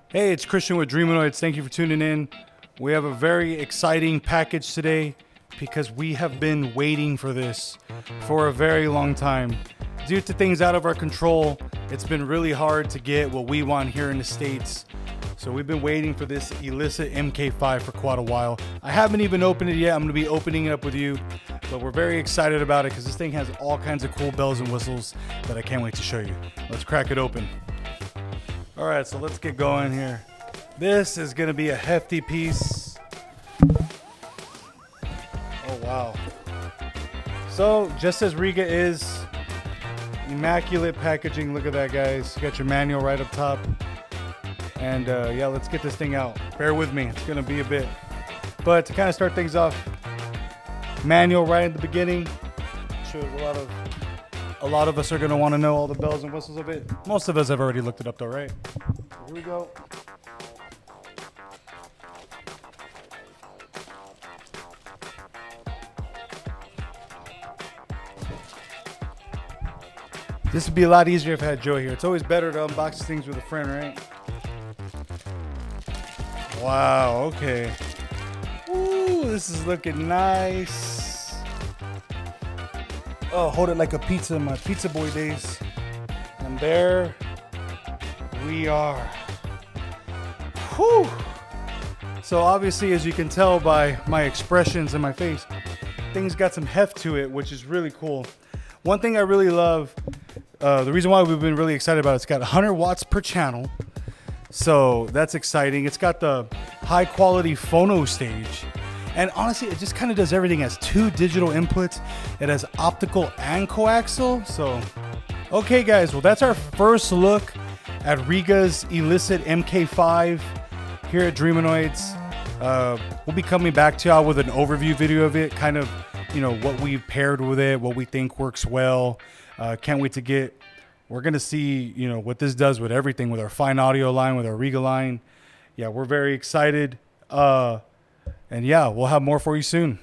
Hey, it's Christian with Dreamonoids. Thank you for tuning in. We have a very exciting package today because we have been waiting for this for a very long time. Due to things out of our control, it's been really hard to get what we want here in the States. So we've been waiting for this Elicit MK5 for quite a while. I haven't even opened it yet. I'm going to be opening it up with you, but we're very excited about it because this thing has all kinds of cool bells and whistles that I can't wait to show you. Let's crack it open. All right, so let's get going here. This is going to be a hefty piece. Oh, wow. So just as Rega is, immaculate packaging. Look at that, guys. You got your manual right up top. And yeah, let's get this thing out. Bear with me. It's going to be a bit. But to kind of start things off, manual right at the beginning. Shows a lot of us are going to want to know all the bells and whistles of it. Most of us have already looked it up though, right? Here we go. This would be a lot easier if I had Joe here. It's always better to unbox things with a friend, right? Wow, okay. Ooh, this is looking nice. Oh, hold it like a pizza in my pizza boy days. And there we are. Whew. So obviously, as you can tell by my expressions in my face, things got some heft to it, which is really cool. One thing I really love, the reason why we've been really excited about it, it's got 100 watts per channel. So that's exciting. It's got the high quality phono stage. And honestly, it just kind of does everything. It has 2 digital inputs. It has optical and coaxial. So, okay guys, well that's our first look at Rega's Elicit MK5 here at Dreamonoids. We'll be coming back to y'all with an overview video of it, kind of, you know, what we've paired with it, what we think works well. Can't wait to get, we're going to see, you know, what this does with everything, with our fine audio line, with our Rega line. Yeah, we're very excited. And yeah, we'll have more for you soon.